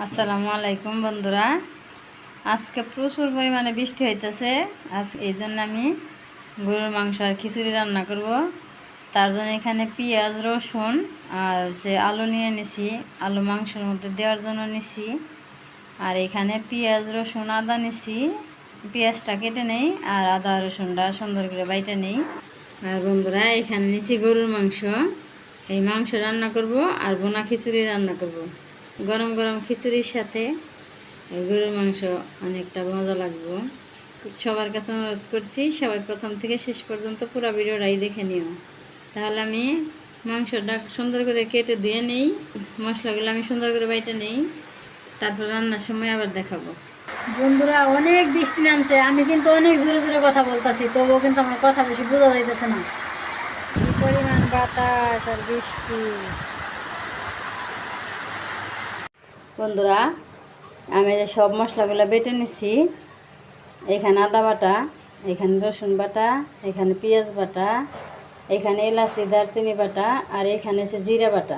আসসালামু আলাইকুম বন্ধুরা। আজকে প্রচুর পরিমাণে বৃষ্টি হইতেছে। আজ এই জন্য আমি গরুর মাংস আর খিচুড়ি রান্না করব। তার জন্য এখানে পেঁয়াজ রসুন আর যে আলু নিয়ে নিছি, আলু মাংসের মধ্যে দেওয়ার জন্য নিছি। আর এখানে পেঁয়াজ রসুন আদা নিছি, পেঁয়াজটা কেটে নেই আর আদা রসুনটা সুন্দর করে বাইটে নেই। আর বন্ধুরা এখানে নিছি গরুর মাংস, এই মাংস রান্না করব আর বোনা খিচুড়ি রান্না করব। গরম গরম খিচুড়ির সাথে গরুর মাংস অনেকটা মজা লাগবে। সবার কাছে অনুরোধ করছি, সবাই প্রথম থেকে শেষ পর্যন্ত পুরো ভিডিওটাই দেখে নিও। তাহলে আমি মাংসটা সুন্দর করে কেটে দিয়ে নেই, মশলাগুলো আমি সুন্দর করে বাইটে নেই, তারপর রান্নার সময় আবার দেখাবো। বন্ধুরা, অনেক বৃষ্টি নামছে। আমি কিন্তু অনেক জোরে জোরে কথা বলতেছি, তবুও কিন্তু আমার কথা বেশি বোঝা যাইতেছে না। কি পরিমাণ বাতাস আর বৃষ্টি। বন্ধুরা, আমি যে সব মশলাগুলো বেটে নিছি, এখানে আদা বাটা, এখানে রসুন বাটা, এখানে পেঁয়াজ বাটা, এখানে এলাচি দারচিনি বাটা আর এখানে আছে জিরা বাটা।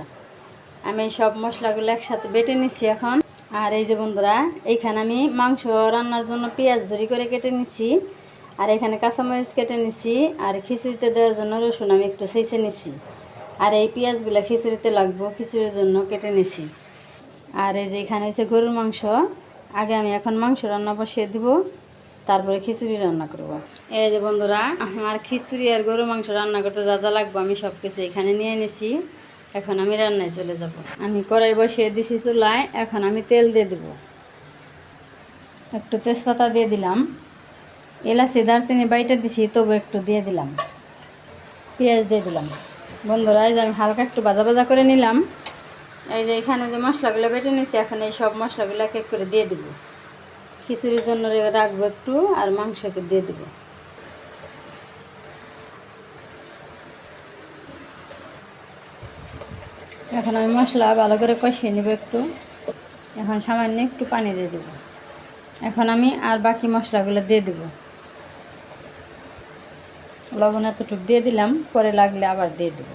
আমি সব মশলাগুলো একসাথে বেটে নিচ্ছি এখন। আর এই যে বন্ধুরা, এইখানে আমি মাংস রান্নার জন্য পেঁয়াজ ঝুরি করে কেটে নিচ্ছি, আর এখানে কাঁচামরিচ কেটে নিচ্ছি, আর খিচুড়িতে দেওয়ার জন্য রসুন আমি একটু ছেঁচে নিচ্ছি। আর এই পেঁয়াজগুলো খিচুড়িতে লাগবো, খিচুড়ির জন্য কেটে নিচ্ছি। আর এই যে এখানে হচ্ছে গরুর মাংস। আগে আমি এখন মাংস রান্না বসিয়ে দিব, তারপরে খিচুড়ি রান্না করব। এই যে বন্ধুরা, আমার খিচুড়ি আর গরুর মাংস রান্না করতে যা যা লাগবে আমি সব কিছু এখানে নিয়ে নিছি। এখন আমি রান্নায় চলে যাব। আমি কড়াই বসিয়ে দিছি চুলায়। এখন আমি তেল দিয়ে দেব, একটু তেজপাতা দিয়ে দিলাম, এলাচি দারচিনি বাইটা দিছি তবু একটু দিয়ে দিলাম, পেঁয়াজ দিয়ে দিলাম। বন্ধুরা, এই যে আমি হালকা একটু ভাজা ভাজা করে নিলাম। এই যে এখানে যে মশলাগুলো বেটে নিয়েছি, এখন এই সব মশলাগুলো এক এক করে দিয়ে দেবো। খিচুড়ির জন্য রাখবো একটু, আর মাংসকে দিয়ে দেবো। এখন আমি মশলা ভালো করে কষিয়ে নেব একটু। এখন সামান্য একটু পানি দিয়ে দেবো। এখন আমি আর বাকি মশলাগুলো দিয়ে দেবো। লবণ এতটুকু দিয়ে দিলাম, পরে লাগলে আবার দিয়ে দেবো।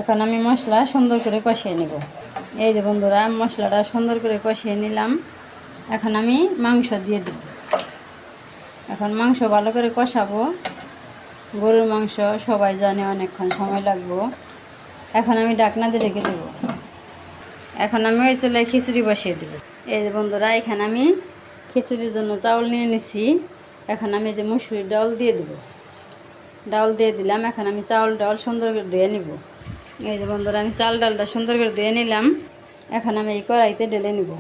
এখন আমি মশলা সুন্দর করে কষিয়ে নেব। এই যে বন্ধুরা, মশলাটা সুন্দর করে কষিয়ে নিলাম। এখন আমি মাংস দিয়ে দেব। এখন মাংস ভালো করে কষাবো। গরুর মাংস সবাই জানে অনেকক্ষণ সময় লাগবে। এখন আমি ঢাকনা দিয়ে রেখে দেবো। এখন আমি ওই চুলায় খিচুড়ি বসিয়ে দেবো। এই যে বন্ধুরা, এখানে আমি খিচুড়ির জন্য চাউল নিয়ে নিছি। এখন আমি যে মুসুরির ডাল দিয়ে দেবো, ডাল দিয়ে দিলাম। এখন আমি চাউল ডাল সুন্দর করে ধুয়ে নিব। এই যে বন্ধুরা, আমি চাল ডালটা সুন্দর করে ধুয়ে নিলাম। এখন আমি এই কড়াইতে ঢেলে নিব।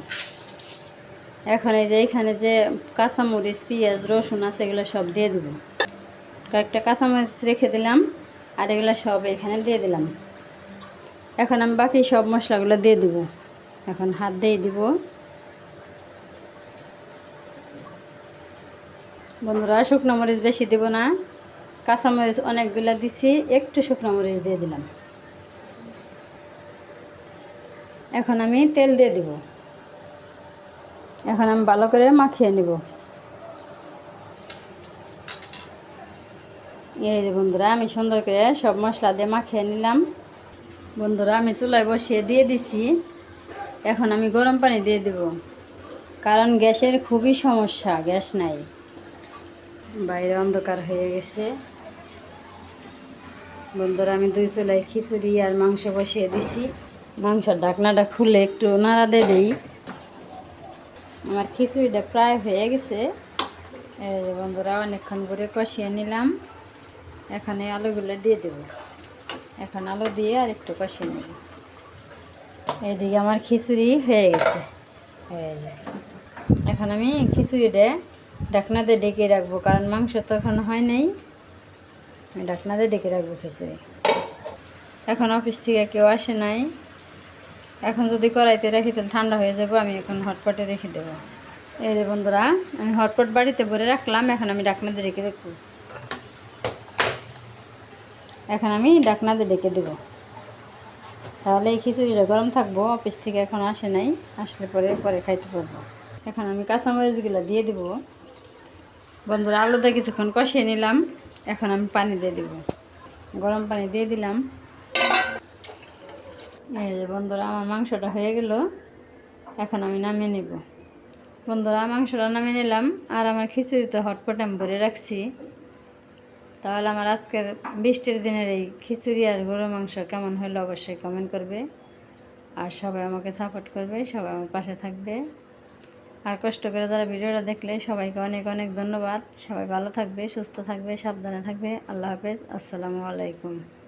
এখন এই যে এখানে যে কাঁচামরিচ পেঁয়াজ রসুন আছে এগুলো সব দিয়ে দেব। কয়েকটা কাঁচামরিচ রেখে দিলাম, আর এগুলো সব এখানে দিয়ে দিলাম। এখন আমি বাকি সব মশলাগুলো দিয়ে দেব। এখন হাত দিয়ে দিব। বন্ধুরা, শুকনো মরিচ বেশি দেব না, কাঁচামরিচ অনেকগুলো দিছি, একটু শুকনো মরিচ দিয়ে দিলাম। এখন আমি তেল দিয়ে দিব। এখন আমি ভালো করে মাখিয়ে নেব। এই যে বন্ধুরা, আমি সুন্দর করে সব মশলা দিয়ে মাখিয়ে নিলাম। বন্ধুরা, আমি চুলায় বসিয়ে দিয়ে দিছি। এখন আমি গরম পানি দিয়ে দেব, কারণ গ্যাসের খুবই সমস্যা, গ্যাস নাই, বাইরে অন্ধকার হয়ে গেছে। বন্ধুরা, আমি দুই চুলায় খিচুড়ি আর মাংস বসিয়ে দিছি। মাংসের ঢাকনাটা খুলে একটু নাড়া দিয়ে দিই। আমার খিচুড়িটা প্রায় হয়ে গেছে। এই যে বন্ধুরা, অনেকক্ষণ করে কষিয়ে নিলাম। এখন এই আলুগুলো দিয়ে দেব। এখন আলু দিয়ে আর একটু কষিয়ে নেব। এইদিকে আমার খিচুড়ি হয়ে গেছে। এখন আমি খিচুড়িটা ঢাকনা দিয়ে ডেকে রাখবো, কারণ মাংস তো এখন হয় নাই। আমি ঢাকনা দিয়ে ডেকে রাখবো খিচুড়ি। এখন অফিস থেকে কেউ আসে নাই। এখন যদি কড়াইতে রাখি তাহলে ঠান্ডা হয়ে যাবো। আমি এখন হটপটে রেখে দেবো। এই যে বন্ধুরা, আমি হটপট বাড়িতে ভরে রাখলাম। এখন আমি ঢাকনা দিয়ে রেখে দেখব। এখন আমি ঢাকনা দিয়ে ডেকে দেবো, তাহলে এই খিচুড়িটা গরম থাকবো। অফিস থেকে এখন আসে নাই, আসলে পরে পরে খাইতে পারবো। এখন আমি কাঁচামরিচগুলো দিয়ে দেবো। বন্ধুরা, আলুটা কিছুক্ষণ কষিয়ে নিলাম। এখন আমি পানি দিয়ে দেবো, গরম পানি দিয়ে দিলাম। এই যে বন্ধুরা, আমার মাংসটা হয়ে গেল। এখন আমি নামিয়ে নিব। বন্ধুরা মাংসটা নামিয়ে নিলাম, আর আমার খিচুড়িতে হটপট আমি ভরে রাখছি। তাহলে আমার আজকের বৃষ্টির দিনের এই খিচুড়ি আর গরুর মাংস কেমন হলো অবশ্যই কমেন্ট করবে। আর সবাই আমাকে সাপোর্ট করবে, সবাই আমার পাশে থাকবে। আর কষ্ট করে যারা ভিডিওটা দেখলে সবাইকে অনেক অনেক ধন্যবাদ। সবাই ভালো থাকবে, সুস্থ থাকবে, সাবধানে থাকবে। আল্লাহ হাফেজ, আসসালামু আলাইকুম।